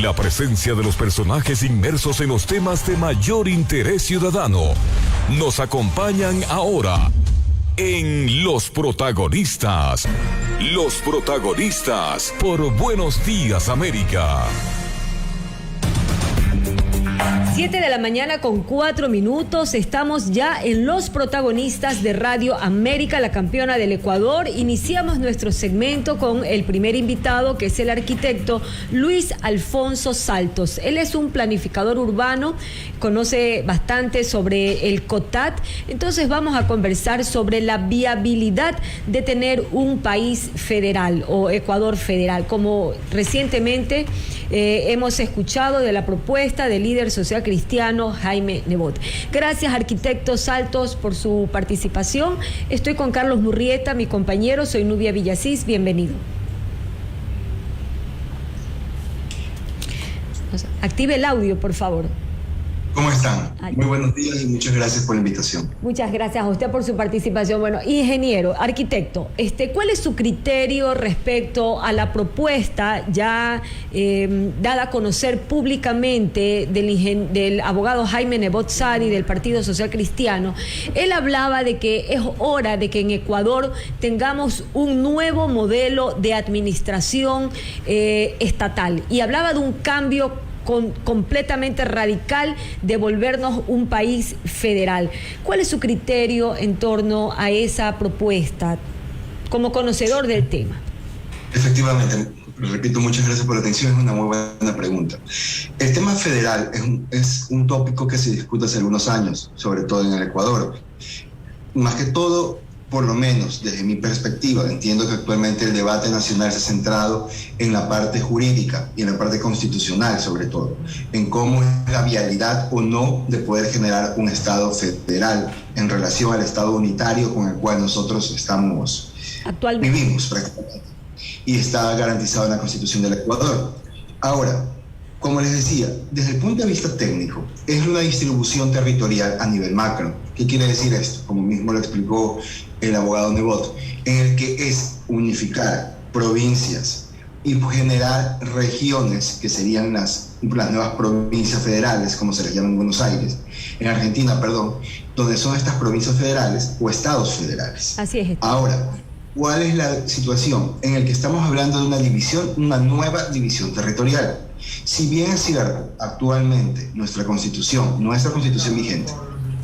La presencia de los personajes inmersos en los temas de mayor interés ciudadano nos acompañan ahora en Los Protagonistas. Los Protagonistas por Buenos Días América. 7:04 a.m. Estamos ya en Los Protagonistas de Radio América, la campeona del Ecuador. Iniciamos nuestro segmento con el primer invitado, que es el arquitecto Luis Alfonso Saltos. Él es un planificador urbano, conoce bastante sobre el COTAD. Entonces vamos a conversar sobre la viabilidad de tener un país federal o Ecuador federal, como recientemente hemos escuchado de la propuesta del líder social cristiano Jaime Nebot. Gracias, arquitecto Saltos, por su participación. Estoy con Carlos Murrieta, mi compañero. Soy Nubia Villasís. Bienvenido. Active el audio, por favor. ¿Cómo están? Muy buenos días y muchas gracias por la invitación. Muchas gracias a usted por su participación. Bueno, ingeniero, arquitecto, ¿cuál es su criterio respecto a la propuesta ya dada a conocer públicamente del abogado Jaime Nebot Sadi del Partido Social Cristiano? Él hablaba de que es hora de que en Ecuador tengamos un nuevo modelo de administración estatal, y hablaba de un cambio completamente radical de volvernos un país federal. ¿Cuál es su criterio en torno a esa propuesta, como conocedor del tema? Efectivamente, repito, muchas gracias por la atención, es una muy buena pregunta. El tema federal es un tópico que se discute hace algunos años, sobre todo en el Ecuador. Más que todo, por lo menos desde mi perspectiva, entiendo que actualmente el debate nacional se ha centrado en la parte jurídica y en la parte constitucional, sobre todo, en cómo es la viabilidad o no de poder generar un Estado federal en relación al Estado unitario con el cual nosotros vivimos prácticamente, y está garantizado en la Constitución del Ecuador. Ahora, como les decía, desde el punto de vista técnico, es una distribución territorial a nivel macro. ¿Qué quiere decir esto? Como mismo lo explicó el abogado Nebot, en el que es unificar provincias y generar regiones, que serían las nuevas provincias federales, como se les llama en Buenos Aires, en Argentina, perdón, donde son estas provincias federales o estados federales. Así es. Ahora, ¿cuál es la situación? En el que estamos hablando de una división, una nueva división territorial. Si bien es cierto, actualmente nuestra constitución vigente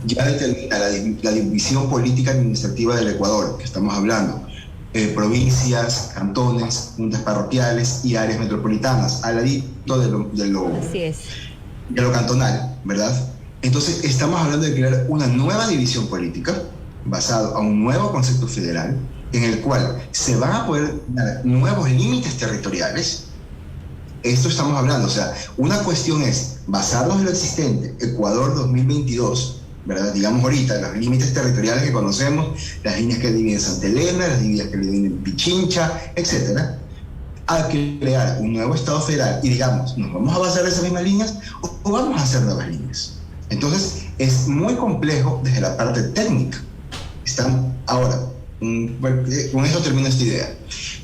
ya determina la división política administrativa del Ecuador, que estamos hablando, provincias, cantones, juntas parroquiales y áreas metropolitanas, al ladito de lo cantonal, ¿verdad? Entonces estamos hablando de crear una nueva división política basada a un nuevo concepto federal, en el cual se van a poder dar nuevos límites territoriales. Esto estamos hablando, o sea, una cuestión es basarnos en lo existente, Ecuador 2022, ¿verdad? Digamos ahorita, los límites territoriales que conocemos, las líneas que dividen Santa Elena, las líneas que dividen Pichincha, etcétera, a crear un nuevo Estado federal y digamos, ¿nos vamos a basar en esas mismas líneas o vamos a hacer nuevas líneas? Entonces, es muy complejo desde la parte técnica. Ahora, con eso termino esta idea.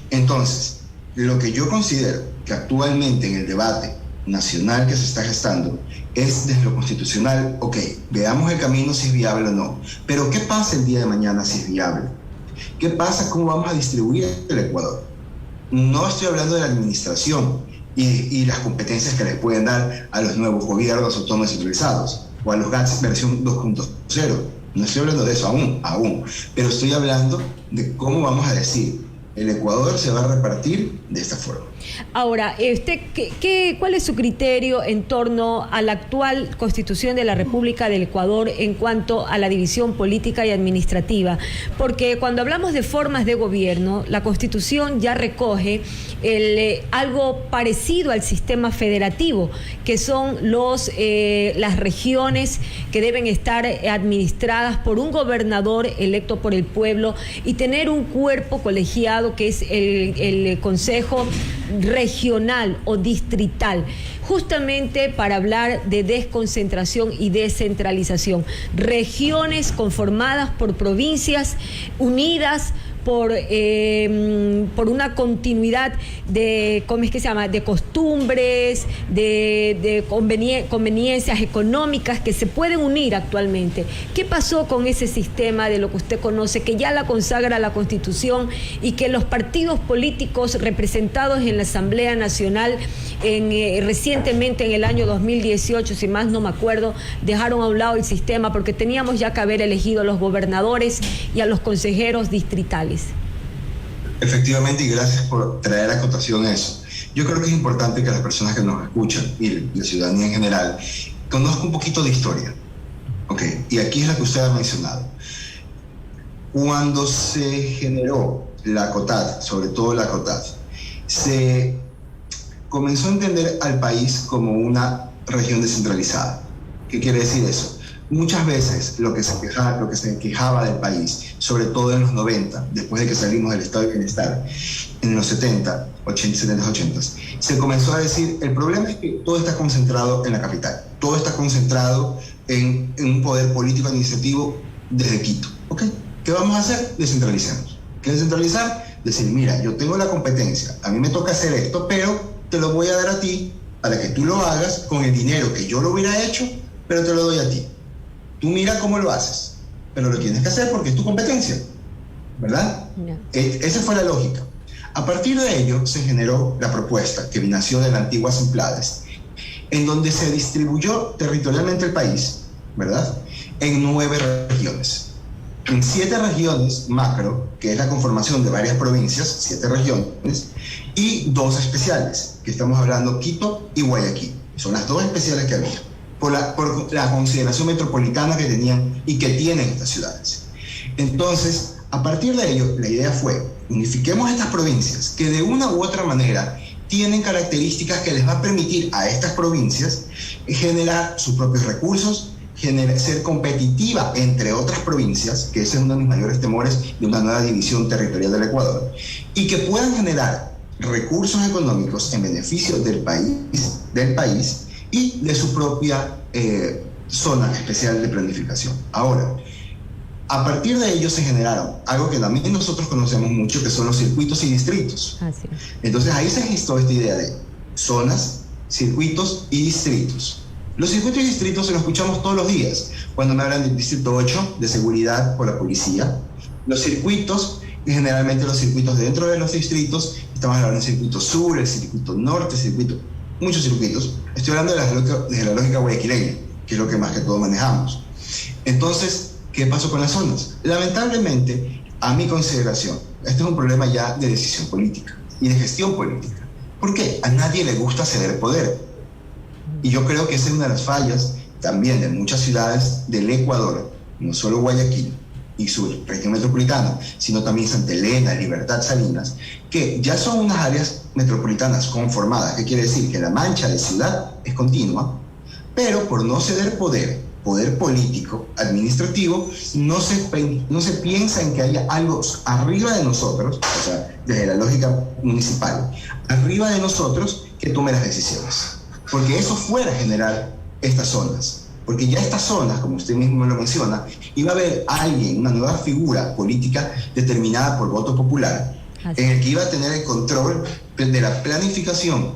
Entonces, lo que yo considero que actualmente en el debate nacional que se está gestando es desde lo constitucional. Ok, veamos el camino si es viable o no, pero ¿qué pasa el día de mañana si es viable? ¿Qué pasa? ¿Cómo vamos a distribuir el Ecuador? No estoy hablando de la administración y las competencias que le pueden dar a los nuevos gobiernos autónomos centralizados o a los GATS versión 2.0. No estoy hablando de eso aún, pero estoy hablando de cómo vamos a decir, el Ecuador se va a repartir de esta forma. Ahora, ¿cuál es su criterio en torno a la actual Constitución de la República del Ecuador en cuanto a la división política y administrativa? Porque cuando hablamos de formas de gobierno, la Constitución ya recoge algo parecido al sistema federativo, que son las regiones que deben estar administradas por un gobernador electo por el pueblo y tener un cuerpo colegiado que es el Consejo Regional o distrital, justamente para hablar de desconcentración y descentralización. Regiones conformadas por provincias unidas por una continuidad de, ¿cómo es que se llama?, de costumbres, de conveniencias económicas que se pueden unir actualmente. ¿Qué pasó con ese sistema de lo que usted conoce, que ya la consagra la Constitución y que los partidos políticos representados en la Asamblea Nacional recientemente en el año 2018, si más no me acuerdo, dejaron a un lado el sistema porque teníamos ya que haber elegido a los gobernadores y a los consejeros distritales? Efectivamente, y gracias por traer a cotación eso. Yo creo que es importante que las personas que nos escuchan y la ciudadanía en general conozcan un poquito de historia. Okay. Y aquí es la que usted ha mencionado. Cuando se generó la COTAD, sobre todo la COTAD, se comenzó a entender al país como una región descentralizada. ¿Qué quiere decir eso? Muchas veces lo que se quejaba del país, sobre todo en los 90, después de que salimos del estado de bienestar, en los 70, 80, se comenzó a decir, el problema es que todo está concentrado en la capital, todo está concentrado en un poder político administrativo desde Quito. ¿Ok? ¿Qué vamos a hacer? Descentralizamos. ¿Qué descentralizar? Decir, mira, yo tengo la competencia, a mí me toca hacer esto, pero te lo voy a dar a ti para que tú lo hagas con el dinero que yo lo hubiera hecho, pero te lo doy a ti. Tú mira cómo lo haces, pero lo tienes que hacer porque es tu competencia, ¿verdad? No. Esa fue la lógica. A partir de ello se generó la propuesta que nació de la antigua Semplades, en donde se distribuyó territorialmente el país, ¿verdad?, en 9 regiones. En 7 regiones macro, que es la conformación de varias provincias, 7 regiones, y 2 especiales, que estamos hablando Quito y Guayaquil. Son las 2 especiales que había, por la consideración metropolitana que tenían y que tienen estas ciudades. Entonces, a partir de ello, la idea fue, unifiquemos estas provincias, que de una u otra manera tienen características que les va a permitir a estas provincias generar sus propios recursos, ser competitiva entre otras provincias, que ese es uno de mis mayores temores de una nueva división territorial del Ecuador, y que puedan generar recursos económicos en beneficio del país y de su propia zona especial de planificación. Ahora, a partir de ello se generaron algo que también nosotros conocemos mucho, que son los circuitos y distritos. Así es. Entonces ahí se gestó esta idea de zonas, circuitos y distritos. Los circuitos y distritos se los escuchamos todos los días, cuando me hablan del distrito 8, de seguridad por la policía. Los circuitos, generalmente los circuitos dentro de los distritos, estamos hablando del circuito sur, el circuito norte, muchos circuitos. Estoy hablando de la lógica guayaquileña, que es lo que más que todo manejamos. Entonces, ¿qué pasó con las zonas? Lamentablemente, a mi consideración, este es un problema ya de decisión política y de gestión política. ¿Por qué? A nadie le gusta ceder poder. Y yo creo que esa es una de las fallas también de muchas ciudades del Ecuador, no solo Guayaquil y su región metropolitana, sino también Santa Elena, Libertad, Salinas, que ya son unas áreas metropolitanas conformadas, que quiere decir que la mancha de ciudad es continua, pero por no ceder poder político, administrativo, no se piensa en que haya algo arriba de nosotros, o sea, desde la lógica municipal, arriba de nosotros que tome las decisiones. Porque eso fuera a generar estas zonas. Porque ya estas zonas, como usted mismo lo menciona, iba a haber alguien, una nueva figura política determinada por voto popular, en el que iba a tener el control de la planificación,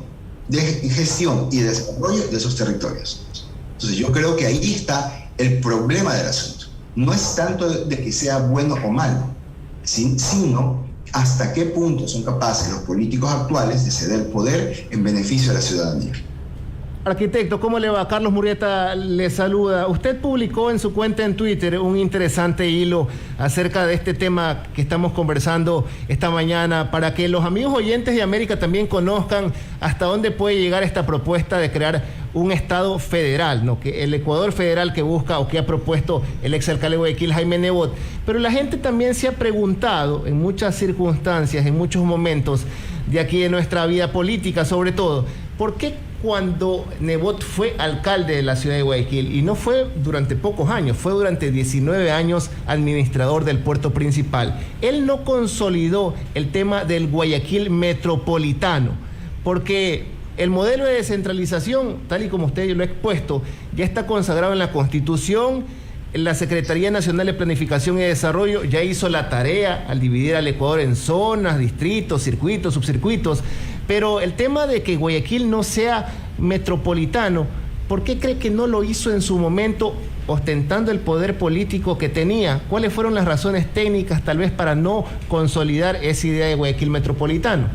de gestión y de desarrollo de esos territorios. Entonces yo creo que ahí está el problema del asunto. No es tanto de que sea bueno o malo, sino hasta qué punto son capaces los políticos actuales de ceder poder en beneficio de la ciudadanía. Arquitecto, ¿cómo le va? Carlos Murrieta le saluda. Usted publicó en su cuenta en Twitter un interesante hilo acerca de este tema que estamos conversando esta mañana, para que los amigos oyentes de América también conozcan hasta dónde puede llegar esta propuesta de crear un Estado federal, ¿no? Que el Ecuador federal que busca o que ha propuesto el exalcalde de Guayaquil, Jaime Nebot. Pero la gente también se ha preguntado en muchas circunstancias, en muchos momentos de aquí de nuestra vida política, sobre todo, ¿por qué cuando Nebot fue alcalde de la ciudad de Guayaquil, y no fue durante pocos años, fue durante 19 años administrador del puerto principal, él no consolidó el tema del Guayaquil metropolitano? Porque el modelo de descentralización, tal y como usted lo ha expuesto, ya está consagrado en la Constitución la Secretaría Nacional de Planificación y Desarrollo ya hizo la tarea al dividir al Ecuador en zonas, distritos, circuitos, subcircuitos, pero el tema de que Guayaquil no sea metropolitano, ¿por qué cree que no lo hizo en su momento, ostentando el poder político que tenía? ¿Cuáles fueron las razones técnicas tal vez para no consolidar esa idea de Guayaquil metropolitano?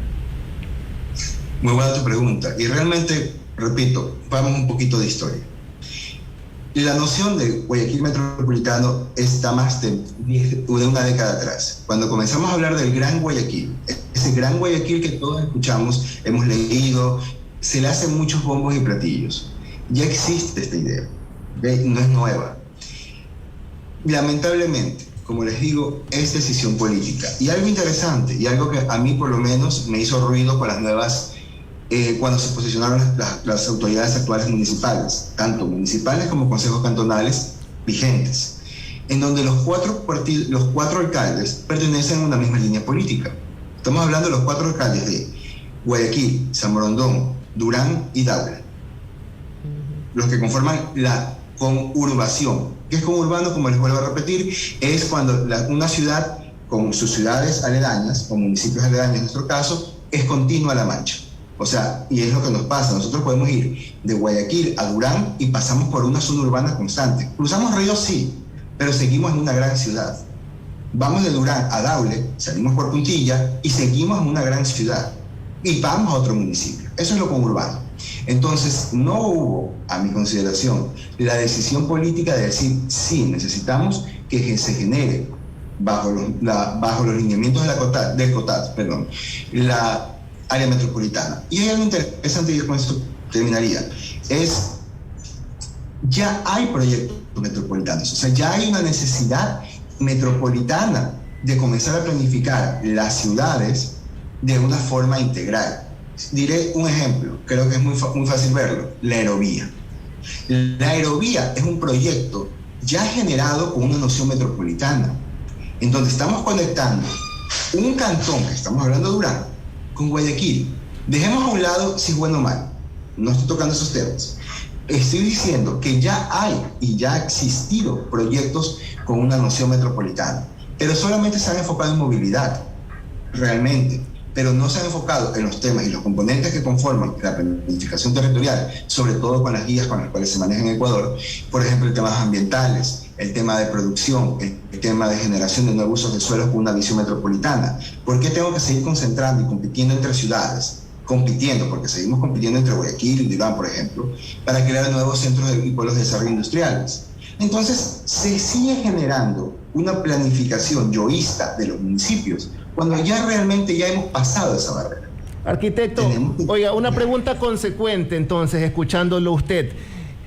Muy buena tu pregunta. Y realmente, repito, vamos un poquito de historia. La noción de Guayaquil metropolitano está más de una década atrás. Cuando comenzamos a hablar del Gran Guayaquil, ese Gran Guayaquil que todos escuchamos, hemos leído, se le hacen muchos bombos y platillos. Ya existe esta idea, ¿okay? No es nueva. Lamentablemente, como les digo, es decisión política. Y algo interesante, y algo que a mí por lo menos me hizo ruido con las nuevas, cuando se posicionaron las autoridades actuales municipales, tanto municipales como consejos cantonales vigentes, en donde los cuatro alcaldes pertenecen a una misma línea política. Estamos hablando de los 4 alcaldes de Guayaquil, San Borondón, Durán y Daule, los que conforman la conurbación. ¿Qué es conurbano? Como les vuelvo a repetir, es cuando una ciudad con sus ciudades aledañas, o municipios aledaños en nuestro caso, es continua a la mancha. O sea, y es lo que nos pasa, nosotros podemos ir de Guayaquil a Durán y pasamos por una zona urbana constante. Cruzamos ríos, sí, pero seguimos en una gran ciudad. Vamos de Durán a Daule, salimos por Puntilla y seguimos en una gran ciudad. Y vamos a otro municipio. Eso es lo conurbano. Entonces, no hubo, a mi consideración, la decisión política de decir, sí, necesitamos que se genere, bajo los lineamientos del COTAD, la área metropolitana. Y hay algo interesante, y con esto terminaría, ya hay proyectos metropolitanos, o sea, ya hay una necesidad metropolitana de comenzar a planificar las ciudades de una forma integral. Diré un ejemplo, creo que es muy fácil verlo, la aerovía. La aerovía es un proyecto ya generado con una noción metropolitana, en donde estamos conectando un cantón, que estamos hablando de Durán, con Guayaquil. Dejemos a un lado si es bueno o mal, no estoy tocando esos temas. Estoy diciendo que ya hay y ya ha existido proyectos con una noción metropolitana, pero solamente se han enfocado en movilidad, realmente, pero no se han enfocado en los temas y los componentes que conforman la planificación territorial, sobre todo con las guías con las cuales se maneja en Ecuador, por ejemplo, el tema ambientales, el tema de producción, el tema de generación de nuevos usos de suelos con una visión metropolitana. ¿Por qué tengo que seguir concentrando y compitiendo entre ciudades? Compitiendo, porque seguimos compitiendo entre Guayaquil y Durán, por ejemplo, para crear nuevos centros y pueblos de desarrollo industriales. Entonces, se sigue generando una planificación yoísta de los municipios, cuando ya realmente ya hemos pasado esa barrera. Arquitecto, oiga, una pregunta consecuente entonces, escuchándolo usted.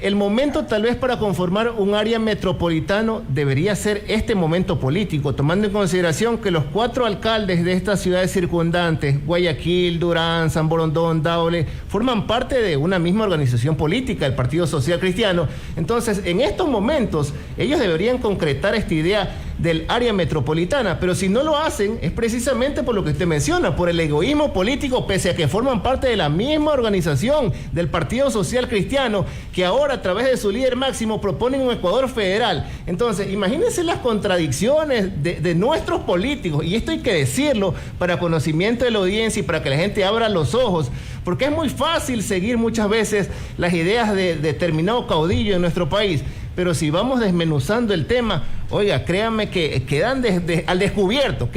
El momento tal vez para conformar un área metropolitano debería ser este momento político, tomando en consideración que los 4 alcaldes de estas ciudades circundantes, Guayaquil, Durán, San Borondón, Daule, forman parte de una misma organización política, el Partido Social Cristiano. Entonces, en estos momentos, ellos deberían concretar esta idea del área metropolitana, pero si no lo hacen es precisamente por lo que usted menciona, por el egoísmo político, pese a que forman parte de la misma organización del Partido Social Cristiano, que ahora a través de su líder máximo proponen un Ecuador federal. Entonces, imagínense las contradicciones de nuestros políticos, y esto hay que decirlo para conocimiento de la audiencia y para que la gente abra los ojos, porque es muy fácil seguir muchas veces las ideas de determinado caudillo en nuestro país, pero si vamos desmenuzando el tema, oiga, créanme que quedan al descubierto.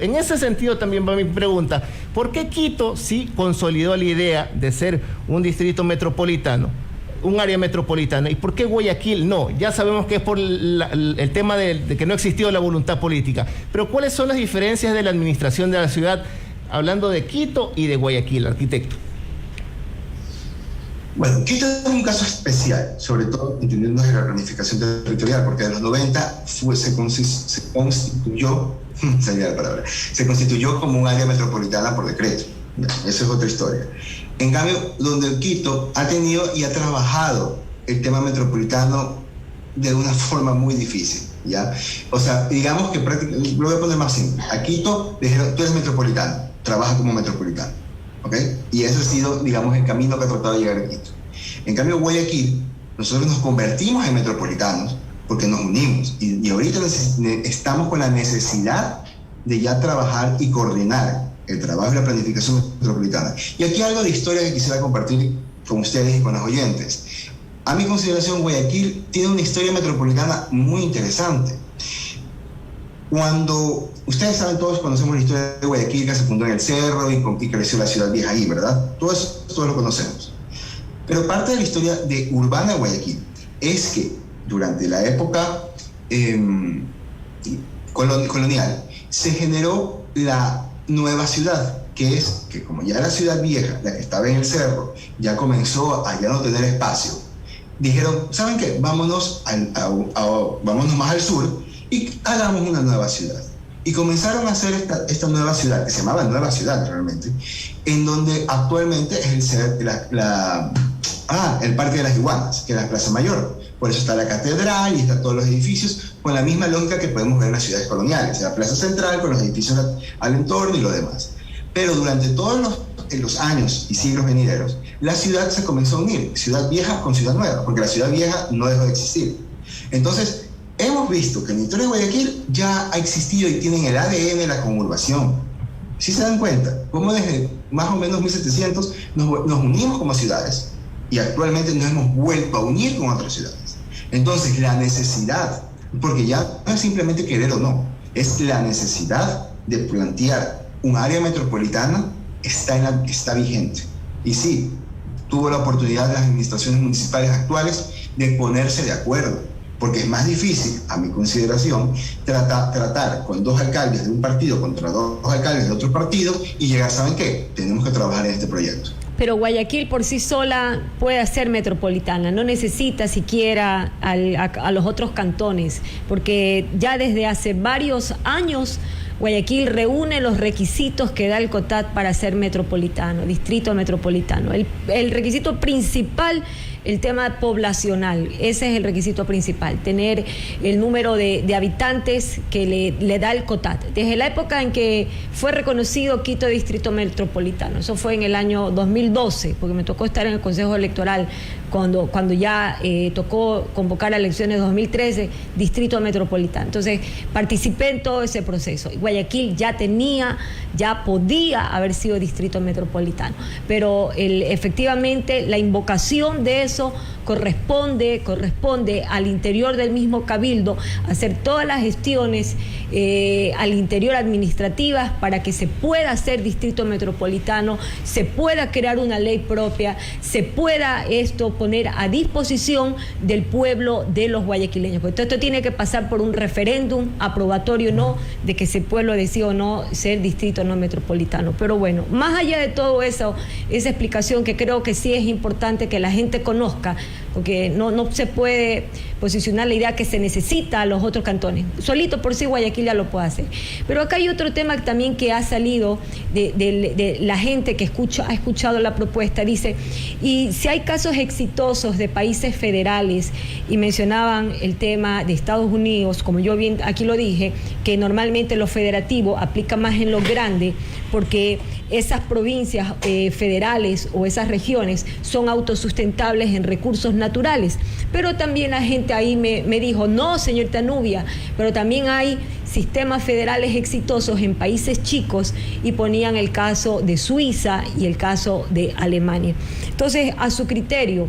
En ese sentido también va mi pregunta, ¿por qué Quito sí consolidó la idea de ser un distrito metropolitano, un área metropolitana, y por qué Guayaquil no? Ya sabemos que es por el tema de que no existió la voluntad política, pero ¿cuáles son las diferencias de la administración de la ciudad, hablando de Quito y de Guayaquil, arquitecto? Bueno, Quito es un caso especial, sobre todo entendiendo la planificación territorial, porque en los 90 se constituyó como un área metropolitana por decreto. Esa es otra historia. En cambio, donde Quito ha tenido y ha trabajado el tema metropolitano de una forma muy difícil, ¿ya? O sea, digamos que prácticamente, lo voy a poner más simple. A Quito le dijeron, tú eres metropolitano, trabaja como metropolitano. ¿Okay? Y eso ha sido, digamos, el camino que ha tratado de llegar a Quito. En cambio, Guayaquil, nosotros nos convertimos en metropolitanos porque nos unimos y ahorita estamos con la necesidad de ya trabajar y coordinar el trabajo y la planificación metropolitana. Y aquí algo de historia que quisiera compartir con ustedes y con los oyentes. A mi consideración, Guayaquil tiene una historia metropolitana muy interesante. Cuando, ustedes saben, todos conocemos la historia de Guayaquil, que se fundó en el cerro y creció la ciudad vieja ahí, ¿verdad? Todo eso, todos lo conocemos. Pero parte de la historia urbana de Guayaquil es que durante la época colonial se generó la nueva ciudad, que como ya la ciudad vieja, la que estaba en el cerro, ya comenzó a ya no tener espacio. Dijeron, ¿saben qué? Vámonos más al sur y hagamos una nueva ciudad. Y comenzaron a hacer esta nueva ciudad, que se llamaba Nueva Ciudad realmente, en donde actualmente es el Parque de las Iguanas, que es la Plaza Mayor. Por eso está la catedral y están todos los edificios, con la misma lógica que podemos ver en las ciudades coloniales, la Plaza Central con los edificios al entorno y lo demás. Pero durante todos los años y siglos venideros, la ciudad se comenzó a unir, ciudad vieja con ciudad nueva, porque la ciudad vieja no dejó de existir. Entonces, hemos visto que en la historia de Guayaquil ya ha existido y tienen el ADN de la conurbación. Si se dan cuenta, como desde más o menos 1700 nos unimos como ciudades y actualmente nos hemos vuelto a unir con otras ciudades. Entonces, la necesidad, porque ya no es simplemente querer o no, es la necesidad de plantear un área metropolitana está vigente. Y sí, tuvo la oportunidad de las administraciones municipales actuales de ponerse de acuerdo, porque es más difícil, a mi consideración, tratar con dos alcaldes de un partido contra dos alcaldes de otro partido y llegar, ¿saben qué? Tenemos que trabajar en este proyecto. Pero Guayaquil por sí sola puede ser metropolitana, no necesita siquiera a los otros cantones, porque ya desde hace varios años Guayaquil reúne los requisitos que da el COTAD para ser metropolitano, distrito metropolitano. El requisito principal, el tema poblacional, ese es el requisito principal, tener el número de habitantes que le da el COTAD. Desde la época en que fue reconocido Quito distrito metropolitano, eso fue en el año 2012, porque me tocó estar en el Consejo Electoral cuando ya tocó convocar a elecciones 2013, distrito metropolitano. Entonces participé en todo ese proceso. Guayaquil ya podía haber sido distrito metropolitano, pero efectivamente la invocación de eso corresponde al interior del mismo cabildo hacer todas las gestiones al interior administrativas para que se pueda hacer distrito metropolitano, se pueda crear una ley propia, se pueda esto poner a disposición del pueblo de los guayaquileños. Porque esto tiene que pasar por un referéndum aprobatorio, no de que ese pueblo decida o no ser distrito no metropolitano. Pero bueno, más allá de todo eso, esa explicación que creo que sí es importante que la gente conozca, porque no se puede posicionar la idea que se necesita a los otros cantones. Solito por sí Guayaquil ya lo puede hacer. Pero acá hay otro tema también que ha salido de la gente que ha escuchado la propuesta. Dice, y si hay casos exitosos de países federales, y mencionaban el tema de Estados Unidos, como yo bien aquí lo dije, que normalmente lo federativo aplica más en lo grande, porque esas provincias federales o esas regiones son autosustentables en recursos naturales. Pero también la gente ahí me dijo, no, señor Tanubia, pero también hay sistemas federales exitosos en países chicos, y ponían el caso de Suiza y el caso de Alemania. Entonces, a su criterio,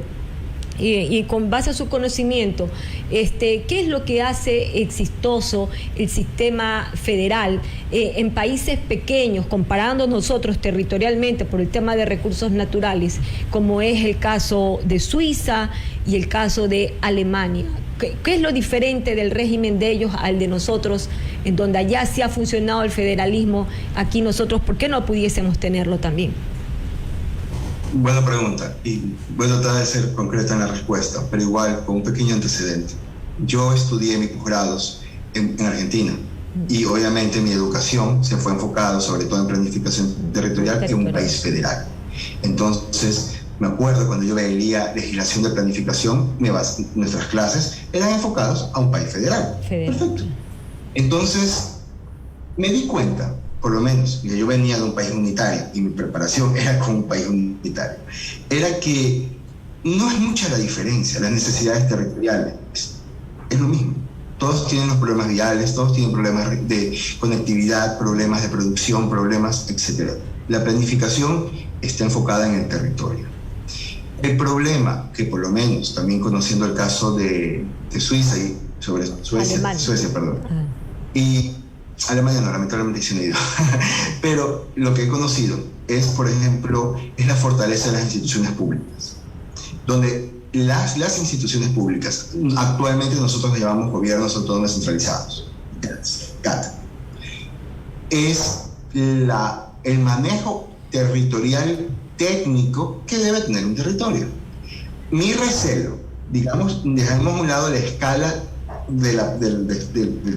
y con base a su conocimiento, ¿qué es lo que hace exitoso el sistema federal en países pequeños, comparando nosotros territorialmente por el tema de recursos naturales, como es el caso de Suiza y el caso de Alemania? ¿Qué es lo diferente del régimen de ellos al de nosotros, en donde allá sí ha funcionado el federalismo? Aquí nosotros, ¿por qué no pudiésemos tenerlo también? Buena pregunta, y voy a tratar de ser concreta en la respuesta, pero igual con un pequeño antecedente. Yo estudié mis posgrados en Argentina, y obviamente mi educación se fue enfocada sobre todo en planificación territorial en un país federal. Entonces, me acuerdo cuando yo veía legislación de planificación, nuestras clases eran enfocadas a un país federal. Perfecto. Entonces, me di cuenta, por lo menos, que yo venía de un país unitario y mi preparación era con un país unitario, era que no es mucha la diferencia, las necesidades territoriales. es lo mismo. Todos tienen los problemas viales, todos tienen problemas de conectividad, problemas de producción, problemas, etc. La planificación está enfocada en el territorio. El problema, que por lo menos también conociendo el caso de Suiza y Suecia, perdón, y Alemania no, lamentablemente se han ido, pero lo que he conocido es, por ejemplo, es la fortaleza de las instituciones públicas, donde las instituciones públicas, actualmente nosotros le llamamos gobiernos autónomos centralizados, GAT, es el manejo territorial técnico que debe tener un territorio. Mi recelo, digamos, dejemos a un lado la escala del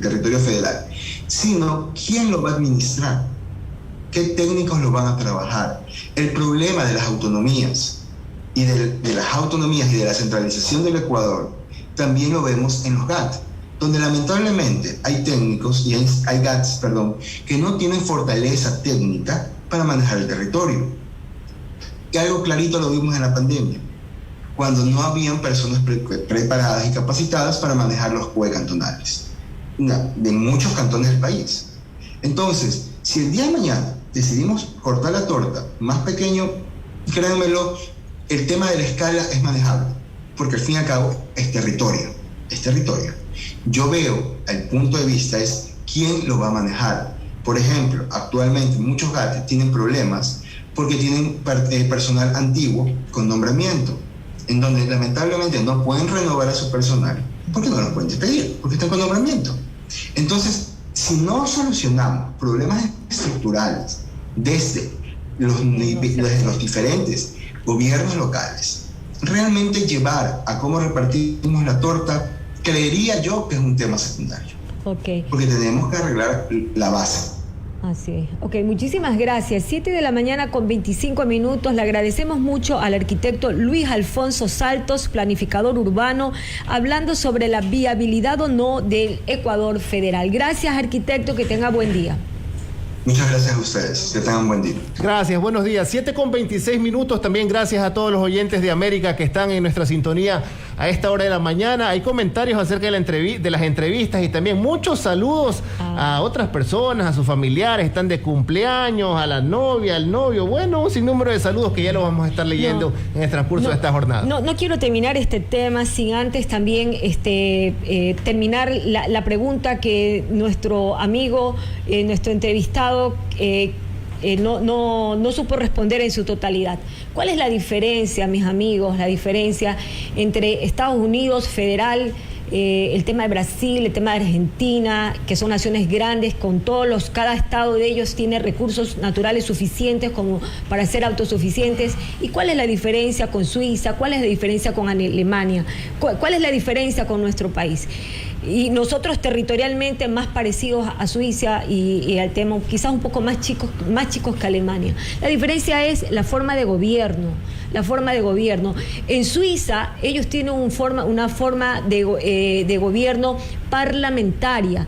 territorio federal, sino quién lo va a administrar, qué técnicos lo van a trabajar. El problema de las autonomías y de las autonomías y de la centralización del Ecuador también lo vemos en los GATT, donde lamentablemente hay técnicos y hay GATS, que no tienen fortaleza técnica para manejar el territorio. Y algo clarito lo vimos en la pandemia, cuando no habían personas preparadas y capacitadas para manejar los CUE cantonales, de muchos cantones del país. Entonces, si el día de mañana decidimos cortar la torta más pequeño, créanmelo, el tema de la escala es manejable, porque al fin y al cabo es territorio. Yo veo, el punto de vista es quién lo va a manejar. Por ejemplo, actualmente muchos GAT tienen problemas porque tienen personal antiguo con nombramiento, en donde lamentablemente no pueden renovar a su personal porque no los pueden despedir, porque están con nombramiento. Entonces, si no solucionamos problemas estructurales desde los diferentes gobiernos locales, realmente llevar a cómo repartimos la torta, creería yo que es un tema secundario. Okay. Porque tenemos que arreglar la base. Así es. Ok, muchísimas gracias. 7:25 a.m. Le agradecemos mucho al arquitecto Luis Alfonso Saltos, planificador urbano, hablando sobre la viabilidad o no del Ecuador federal. Gracias, arquitecto, que tenga buen día. Muchas gracias a ustedes. Que tengan un buen día. Gracias, buenos días. 7:26. También gracias a todos los oyentes de América que están en nuestra sintonía a esta hora de la mañana. Hay comentarios acerca de las entrevistas y también muchos saludos a otras personas, a sus familiares. Están de cumpleaños, a la novia, al novio. Bueno, un sinnúmero de saludos que ya los vamos a estar leyendo en el transcurso de esta jornada. No quiero terminar este tema sin antes también terminar la pregunta que nuestro amigo, nuestro entrevistado, no supo responder en su totalidad. ¿Cuál es la diferencia, mis amigos, la diferencia entre Estados Unidos federal, el tema de Brasil, el tema de Argentina, que son naciones grandes, cada estado de ellos tiene recursos naturales suficientes como para ser autosuficientes? ¿Y cuál es la diferencia con Suiza? ¿Cuál es la diferencia con Alemania? ¿Cuál es la diferencia con nuestro país? Y nosotros territorialmente más parecidos a Suiza y al tema quizás un poco más chicos que Alemania. La diferencia es la forma de gobierno. En Suiza ellos tienen una forma de gobierno parlamentaria.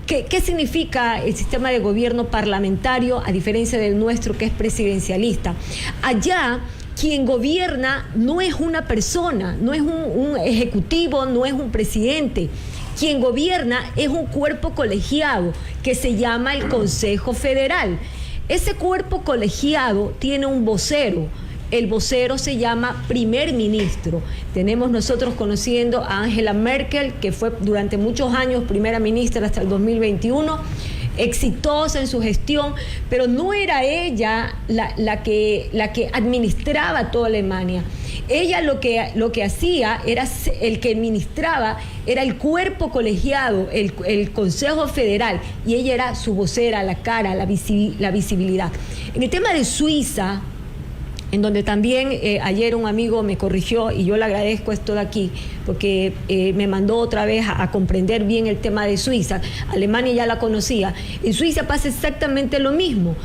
¿Qué significa el sistema de gobierno parlamentario a diferencia del nuestro, que es presidencialista? Allá quien gobierna no es una persona, no es un ejecutivo, no es un presidente. Quien gobierna es un cuerpo colegiado que se llama el Consejo Federal. Ese cuerpo colegiado tiene un vocero. El vocero se llama primer ministro. Tenemos nosotros conociendo a Angela Merkel, que fue durante muchos años primera ministra hasta el 2021, exitosa en su gestión, pero no era ella la que administraba toda Alemania. Ella lo que hacía era, el que administraba era el cuerpo colegiado, el Consejo Federal, y ella era su vocera, la cara, la visibilidad. En el tema de Suiza, en donde también ayer un amigo me corrigió y yo le agradezco esto de aquí, porque me mandó otra vez a comprender bien el tema de Suiza. Alemania ya la conocía. En Suiza pasa exactamente lo mismo.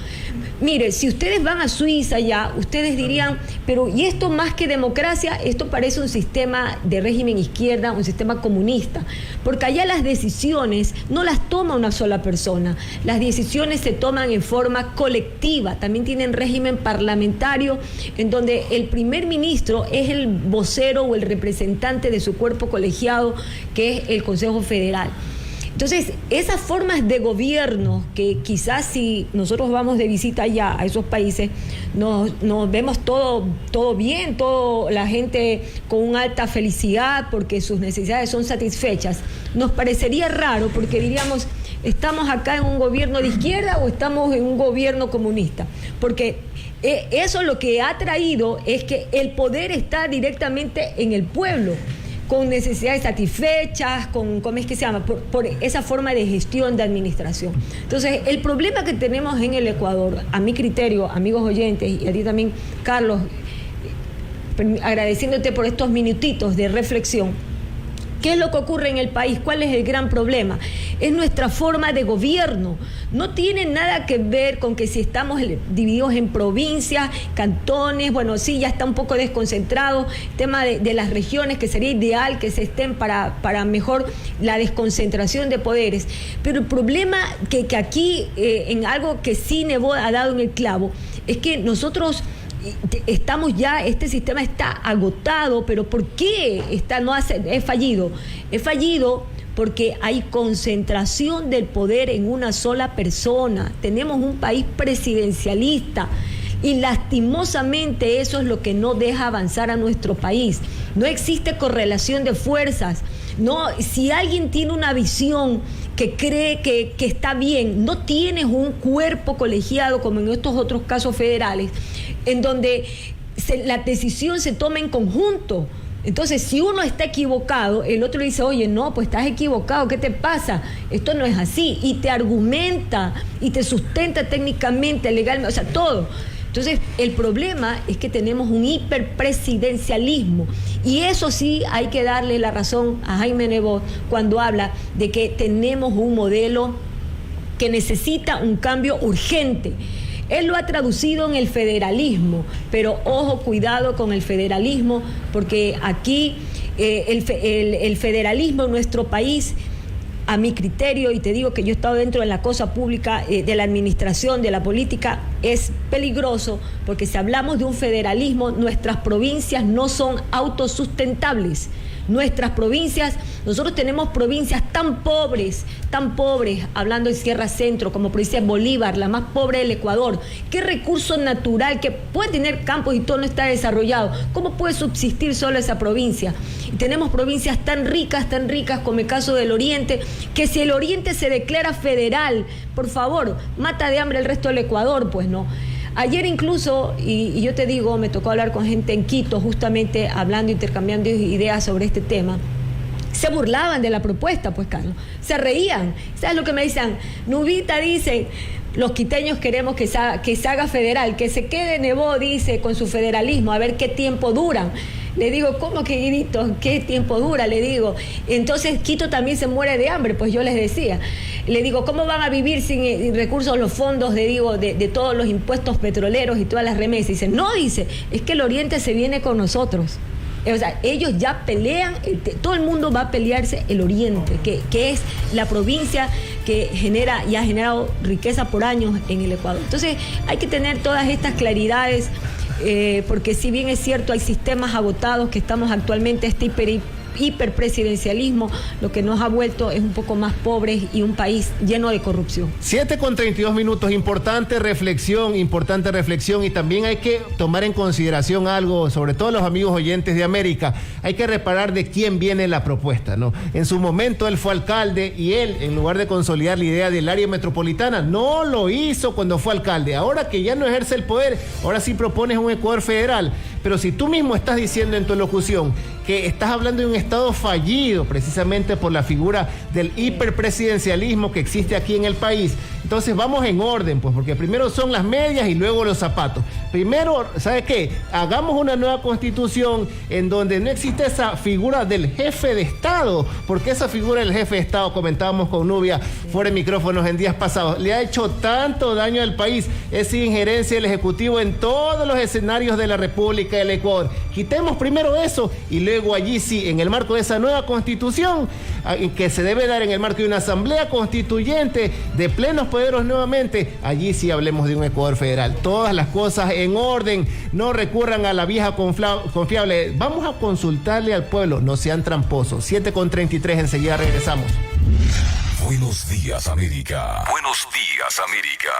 Mire, si ustedes van a Suiza ya, ustedes dirían, pero ¿y esto más que democracia? Esto parece un sistema de régimen izquierda, un sistema comunista, porque allá las decisiones no las toma una sola persona, las decisiones se toman en forma colectiva, también tienen régimen parlamentario, en donde el primer ministro es el vocero o el representante de su cuerpo colegiado, que es el Consejo Federal. Entonces, esas formas de gobierno que quizás si nosotros vamos de visita allá a esos países, nos vemos todo bien, la gente con una alta felicidad porque sus necesidades son satisfechas, nos parecería raro porque diríamos, ¿estamos acá en un gobierno de izquierda o estamos en un gobierno comunista? Porque eso lo que ha traído es que el poder está directamente en el pueblo, con necesidades satisfechas, ¿cómo es que se llama? Por esa forma de gestión, de administración. Entonces, el problema que tenemos en el Ecuador, a mi criterio, amigos oyentes, y a ti también, Carlos, agradeciéndote por estos minutitos de reflexión, ¿qué es lo que ocurre en el país? ¿Cuál es el gran problema? Es nuestra forma de gobierno. No tiene nada que ver con que si estamos divididos en provincias, cantones, bueno, sí, ya está un poco desconcentrado, el tema de las regiones, que sería ideal que se estén para mejor la desconcentración de poderes. Pero el problema que aquí, en algo que sí Nebot ha dado en el clavo, es que nosotros estamos ya, este sistema está agotado, pero ¿por qué es fallido? Es fallido porque hay concentración del poder en una sola persona. Tenemos un país presidencialista y lastimosamente eso es lo que no deja avanzar a nuestro país. No existe correlación de fuerzas. No, si alguien tiene una visión que cree que está bien, no tienes un cuerpo colegiado como en estos otros casos federales, en donde la decisión se toma en conjunto. Entonces, si uno está equivocado, el otro le dice, oye, no, pues estás equivocado, ¿qué te pasa? Esto no es así. Y te argumenta y te sustenta técnicamente, legalmente, o sea, todo. Entonces, el problema es que tenemos un hiperpresidencialismo y eso sí hay que darle la razón a Jaime Nebot cuando habla de que tenemos un modelo que necesita un cambio urgente. Él lo ha traducido en el federalismo, pero ojo, cuidado con el federalismo, porque aquí el federalismo en nuestro país, a mi criterio, y te digo que yo he estado dentro de la cosa pública, de la administración, de la política, es peligroso, porque si hablamos de un federalismo, nuestras provincias no son autosustentables. Nuestras provincias, nosotros tenemos provincias tan pobres, hablando de Sierra Centro, como provincia de Bolívar, la más pobre del Ecuador. ¿Qué recurso natural que puede tener campos y todo no está desarrollado? ¿Cómo puede subsistir solo esa provincia? Y tenemos provincias tan ricas, como el caso del Oriente, que si el Oriente se declara federal, por favor, mata de hambre el resto del Ecuador, pues no. Ayer incluso, y yo te digo, me tocó hablar con gente en Quito, justamente hablando, intercambiando ideas sobre este tema. Se burlaban de la propuesta, pues, Carlos. Se reían. ¿Sabes lo que me dicen? Nubita dice, los quiteños queremos que se haga federal, que se quede Nebot, dice, con su federalismo, a ver qué tiempo duran. Le digo, ¿cómo que Guidito? ¿Qué tiempo dura? Le digo, entonces Quito también se muere de hambre, pues yo les decía. Le digo, ¿cómo van a vivir sin recursos los fondos de todos los impuestos petroleros y todas las remesas? Dice, no, dice, es que el Oriente se viene con nosotros. O sea, ellos ya pelean, todo el mundo va a pelearse el Oriente, que es la provincia que genera y ha generado riqueza por años en el Ecuador. Entonces, hay que tener todas estas claridades, porque si bien es cierto, hay sistemas agotados que estamos actualmente, hiperpresidencialismo, lo que nos ha vuelto es un poco más pobres y un país lleno de corrupción. 7:32, importante reflexión, y también hay que tomar en consideración algo, sobre todo los amigos oyentes de América, hay que reparar de quién viene la propuesta, ¿no? En su momento él fue alcalde y él, en lugar de consolidar la idea del área metropolitana, no lo hizo cuando fue alcalde. Ahora que ya no ejerce el poder, ahora sí propones un Ecuador federal. Pero si tú mismo estás diciendo en tu locución que estás hablando de un Estado fallido precisamente por la figura del hiperpresidencialismo que existe aquí en el país, Entonces vamos en orden, pues, porque primero son las medias y luego los zapatos. Primero, ¿sabe qué? Hagamos una nueva constitución en donde no existe esa figura del jefe de Estado, porque esa figura del jefe de Estado, comentábamos con Nubia fuera de micrófonos en días pasados, le ha hecho tanto daño al país, esa injerencia del Ejecutivo en todos los escenarios de la República del Ecuador. Quitemos primero eso y luego allí sí, en el marco de esa nueva constitución, que se debe dar en el marco de una asamblea constituyente de plenos poderes nuevamente, allí sí hablemos de un Ecuador federal. Todas las cosas en orden, no recurran a la vieja confiable. Vamos a consultarle al pueblo, no sean tramposos. 7:33, enseguida regresamos. Buenos días, América. Buenos días, América.